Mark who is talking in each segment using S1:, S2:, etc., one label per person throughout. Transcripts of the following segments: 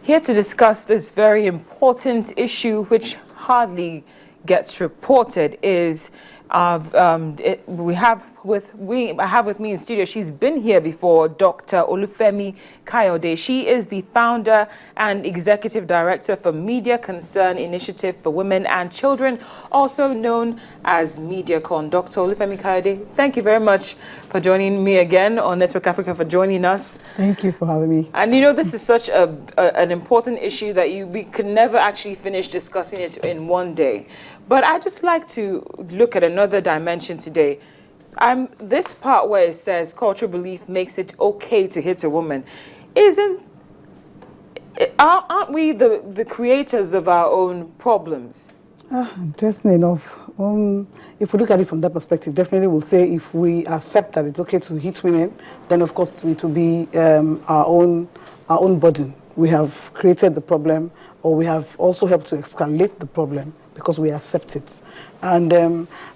S1: here to discuss this very important issue, which hardly gets reported, is I have with me in studio. She's been here before, Dr. Olufemi Kayode. She is the founder and executive director for Media Concern Initiative for Women and Children, also known as MediaCon. Dr. Olufemi Kayode, thank you very much for joining me again on Network Africa, for joining us.
S2: Thank you for having me.
S1: And you know, this is such an important issue that we could never actually finish discussing it in one day. But I'd just like to look at another dimension today. This part where it says cultural belief makes it okay to hit a woman. Aren't we the creators of our own problems?
S2: Interesting enough. If we look at it from that perspective, definitely we'll say if we accept that it's okay to hit women, then of course it will be our own burden. We have created the problem, or we have also helped to escalate the problem because we accept it. And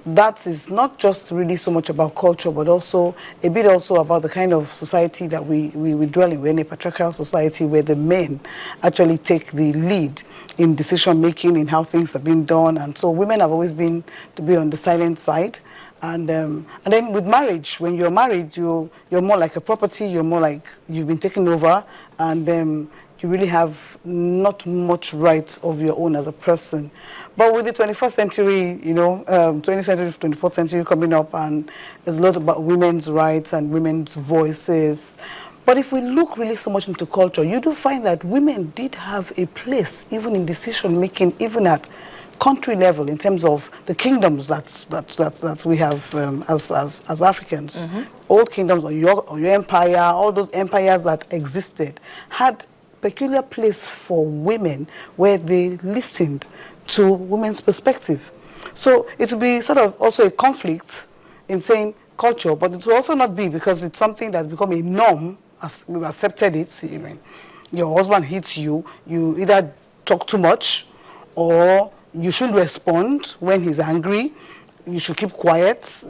S2: that is not just really so much about culture, but also a bit also about the kind of society that we dwell in. We're in a patriarchal society where the men actually take the lead in decision making, in how things are being done. And so women have always been to be on the silent side. And then with marriage, when you're married, you're more like a property, you're more like you've been taken over, and you really have not much rights of your own as a person. But with the 21st century, 20th century, 24th century coming up, and there's a lot about women's rights and women's voices. But if we look really so much into culture, you do find that women did have a place, even in decision making, even at country level, in terms of the kingdoms that we have as Africans. Mm-hmm. Old kingdoms, or your empire, all those empires that existed had peculiar place for women where they listened to women's perspective. So it will be sort of also a conflict in saying culture, but it will also not be, because it's something that's become a norm as we've accepted it. I mean, your husband hits you, you either talk too much, or you shouldn't respond when he's angry, you should keep quiet.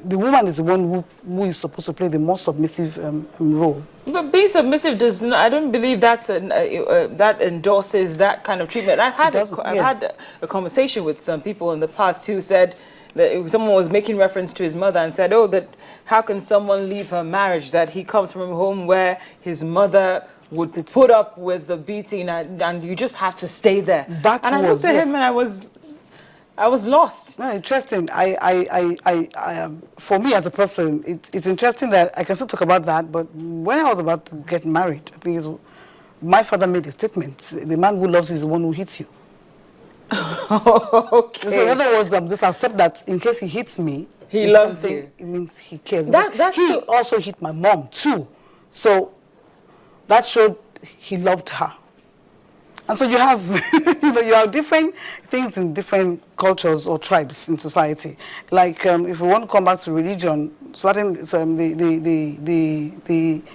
S2: The woman is the one who is supposed to play the more submissive role.
S1: But being submissive does not, I don't believe that endorses that kind of treatment. I've had a conversation with some people in the past who said that someone was making reference to his mother and said, oh, that how can someone leave her marriage, that he comes from a home where his mother would put up with the beating, and you just have to stay there. I looked at him and I was lost.
S2: No, interesting. For me as a person, it's interesting that I can still talk about that, but when I was about to get married, I think my father made a statement: the man who loves you is the one who hits you.
S1: Okay.
S2: So in other words, I'm just accept that in case he hits me,
S1: he loves you.
S2: It means he cares. He also hit my mom too. So that showed he loved her. And so you have, you have different things in different cultures or tribes in society. Like if we want to come back to religion, the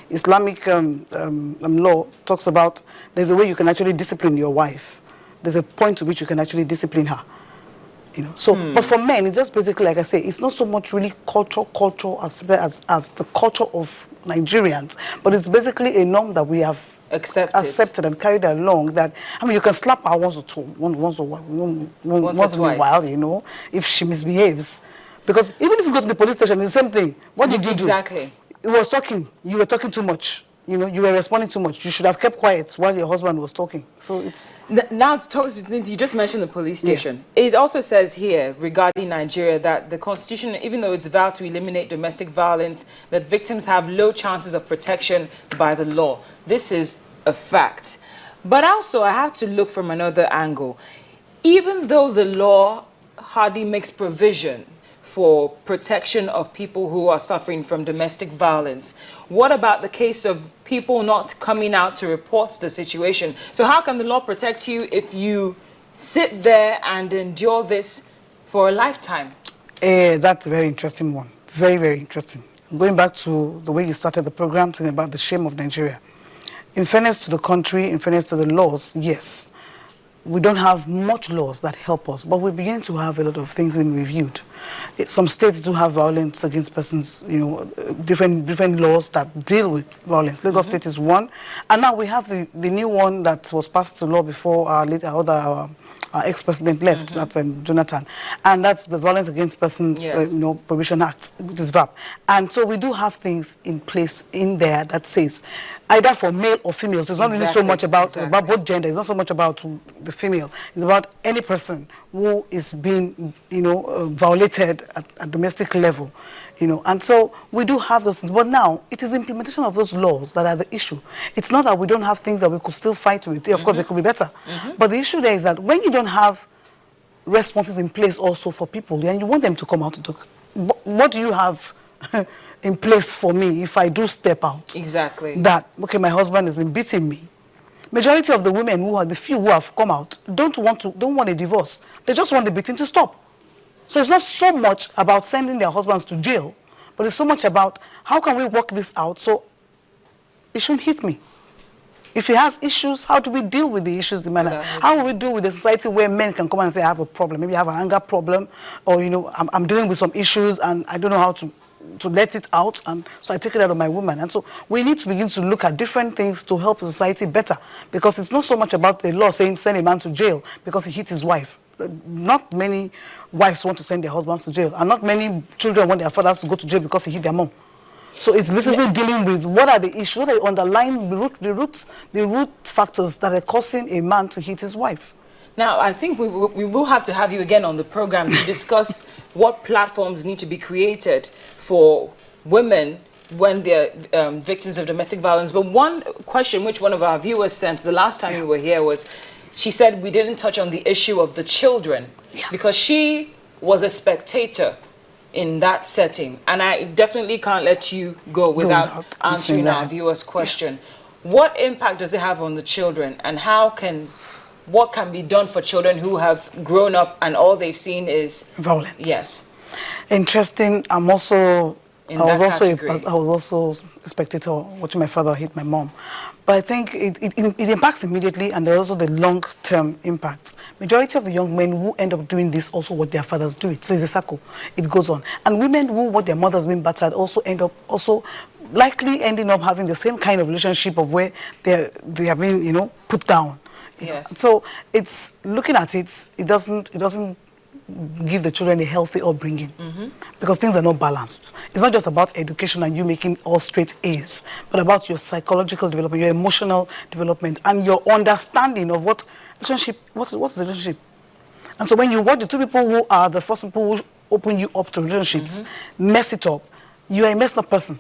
S2: Islamic law talks about there's a way you can actually discipline your wife. There's a point to which you can actually discipline her. So, but for men, it's just basically, like I say, it's not so much really culture as the culture of Nigerians, but it's basically a norm that we have accepted and carried along. That, I mean, you can slap her once in a while, if she misbehaves. Because even if you go to the police station, it's the same thing. What did you do?
S1: Exactly.
S2: You were talking too much. You were responding too much. You should have kept quiet while your husband was talking. So it's...
S1: Now, you just mentioned the police station. Yeah. It also says here, regarding Nigeria, that the Constitution, even though it's vowed to eliminate domestic violence, that victims have low chances of protection by the law. This is a fact. But also, I have to look from another angle. Even though the law hardly makes provision for protection of people who are suffering from domestic violence, what about the case of people not coming out to report the situation? So how can the law protect you if you sit there and endure this for a lifetime?
S2: That's a very interesting one. Very, very interesting. Going back to the way you started the program, talking about the shame of Nigeria. In fairness to the country, in fairness to the laws, yes. we don't have much laws that help us, but we're beginning to have a lot of things being reviewed. Some states do have violence against persons, different laws that deal with violence. Lagos State is one, and now we have the new one that was passed to law before our ex-president left, that's Jonathan, and that's the Violence Against Persons Prohibition Act, which is VAP. And so we do have things in place in there that says either for male or female. So it's not really so much about both gender. It's not so much about the female. It's about any person who is being, violated at domestic level, And so we do have those things. But now it is the implementation of those laws that are the issue. It's not that we don't have things that we could still fight with. Of course, they could be better. But the issue there is that when you don't have responses in place also for people, and you want them to come out to talk, what do you have in place for me if I do step out?
S1: Exactly.
S2: That, okay, my husband has been beating me. Majority of the women who are the few who have come out don't want a divorce. They just want the beating to stop. So it's not so much about sending their husbands to jail, but it's so much about how can we work this out so it shouldn't hit me. If he has issues, how do we deal with the issues? How will we deal with the society where men can come and say, I have a problem, maybe I have an anger problem, or I'm dealing with some issues and I don't know how to let it out, and so I take it out of my woman. And so we need to begin to look at different things to help society better, because it's not so much about the law saying send a man to jail because he hit his wife. Not many wives want to send their husbands to jail, and not many children want their fathers to go to jail because he hit their mom. So it's basically dealing with what are the issues, what are the underlying the root factors that are causing a man to hit his wife.
S1: Now, I think we will have to have you again on the program to discuss what platforms need to be created for women when they're victims of domestic violence. But one question which one of our viewers sent the last time we were here was, she said we didn't touch on the issue of the children because she was a spectator in that setting. And I definitely can't let you go without answering our viewer's question. What impact does it have on the children, and what can be done for children who have grown up and all they've seen is
S2: violence?
S1: Yes.
S2: Interesting. I was also a spectator watching my father hit my mom. But I think it impacts immediately, and there's also the long-term impact. Majority of the young men who end up doing this also what their fathers do it. So it's a circle. It goes on. And women who what their mothers been battered also end up likely ending up having the same kind of relationship of where they are being, put down.
S1: Yes.
S2: So it's looking at it, it doesn't give the children a healthy upbringing because things are not balanced. It's not just about education and you making all straight A's, but about your psychological development, your emotional development, and your understanding of what is the relationship. And so when you watch the two people who are the first people who open you up to relationships, mess it up, you are a messed up person.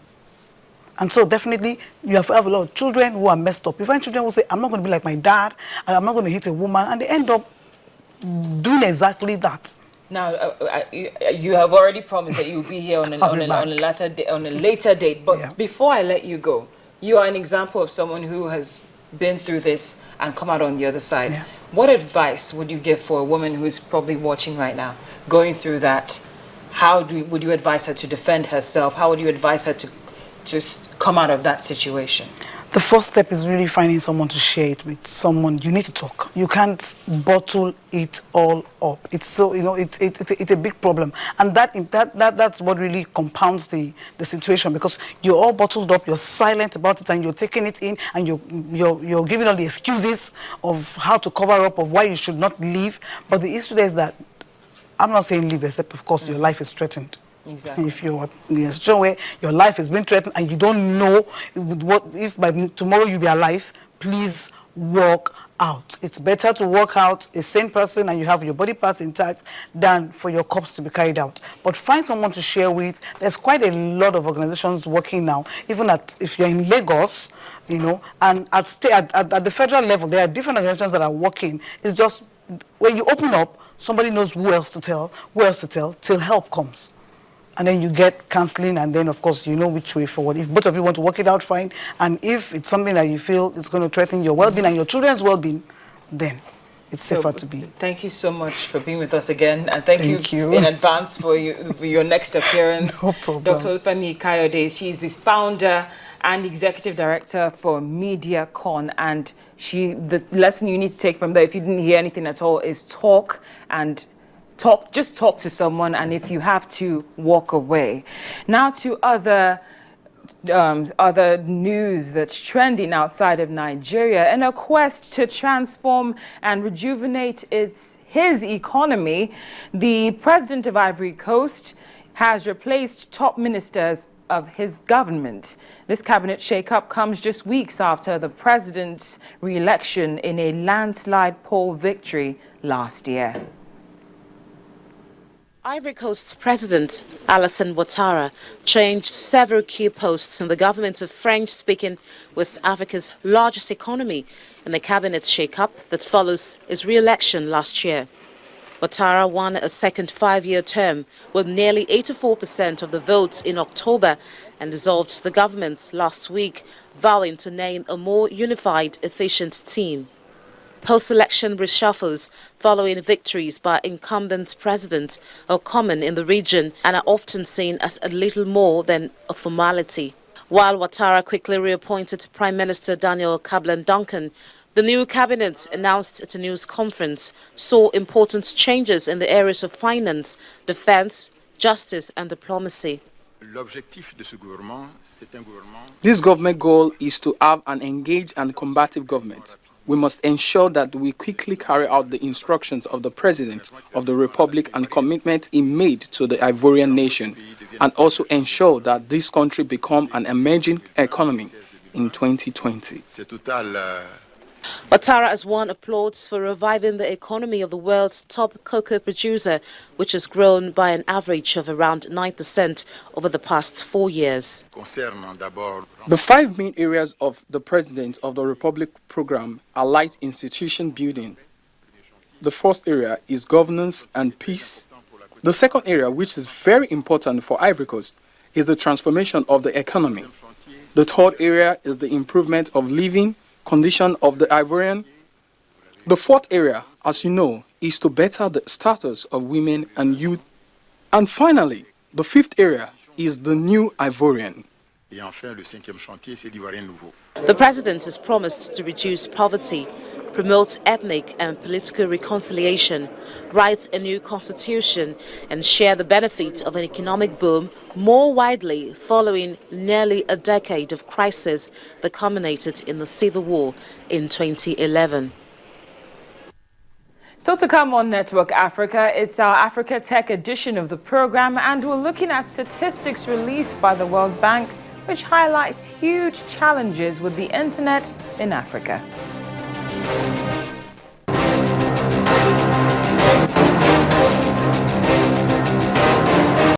S2: And so definitely you have a lot of children who are messed up. You find children who say, I'm not going to be like my dad, and I'm not going to hit a woman, and they end up doing exactly that.
S1: Now, you have already promised that you'll be here on a later date. But before I let you go, you are an example of someone who has been through this and come out on the other side. Yeah. What advice would you give for a woman who's probably watching right now, going through that? Would you advise her to defend herself? How would you advise her to come out of that situation?
S2: The first step is really finding someone to share it with. Someone you need to talk. You can't bottle it all up. It's so it's a big problem, and that's what really compounds the situation, because you're all bottled up. You're silent about it, and you're taking it in, and you're giving all the excuses of how to cover up of why you should not leave. But the issue there is that I'm not saying leave, except of course your life is threatened.
S1: Exactly.
S2: If you're in a situation where your life has been threatened and you don't know if by tomorrow you'll be alive, please walk out. It's better to walk out a sane person and you have your body parts intact than for your corpse to be carried out. But find someone to share with. There's quite a lot of organizations working now, even if you're in Lagos, and at the federal level, there are different organizations that are working. It's just when you open up, somebody knows who else to tell till help comes. And then you get counseling, and then of course you know which way forward. If both of you want to work it out, fine. And if it's something that you feel it's going to threaten your well-being and your children's well-being, then it's safer to be.
S1: Thank you so much for being with us again, and thank you in advance for your next appearance.
S2: No problem.
S1: Dr. Olufemi Kayode, she is the founder and executive director for MediaCon, and The lesson you need to take from there, if you didn't hear anything at all, is talk and talk. Just talk to someone, and if you have to, walk away. Now to other news that's trending outside of Nigeria. In a quest to transform and rejuvenate his economy, the president of Ivory Coast has replaced top ministers of his government. This cabinet shakeup comes just weeks after the president's re-election in a landslide poll victory last year.
S3: Ivory Coast President Alassane Ouattara changed several key posts in the government of French-speaking West Africa's largest economy in the cabinet shakeup that follows his re-election last year. Ouattara won a second five-year term with nearly 84% of the votes in October and dissolved the government last week, vowing to name a more unified, efficient team. Post-election reshuffles following victories by incumbent presidents are common in the region and are often seen as a little more than a formality. While Ouattara quickly reappointed Prime Minister Daniel Kablan-Duncan, the new cabinet, announced at a news conference, saw important changes in the areas of finance, defense, justice and diplomacy.
S4: This government goal is to have an engaged and combative government. We must ensure that we quickly carry out the instructions of the President of the Republic and commitment he made to the Ivorian nation, and also ensure that this country become an emerging economy in 2020.
S3: Ouattara has won applause for reviving the economy of the world's top cocoa producer, which has grown by an average of around 9% over the past 4 years.
S4: The 5 main areas of the President of the Republic program are light institution building. The first area is governance and peace. The second area, which is very important for Ivory Coast, is the transformation of the economy. The third area is the improvement of living condition of the Ivorian. The fourth area, as you know, is to better the status of women and youth. And finally, the fifth area is the new Ivorian.
S3: The president has promised to reduce poverty, promote ethnic and political reconciliation, write a new constitution and share the benefits of an economic boom more widely following nearly a decade of crisis that culminated in the civil war in 2011.
S1: So to come on Network Africa, it's our Africa Tech edition of the program, and we're looking at statistics released by the World Bank which highlights huge challenges with the internet in Africa.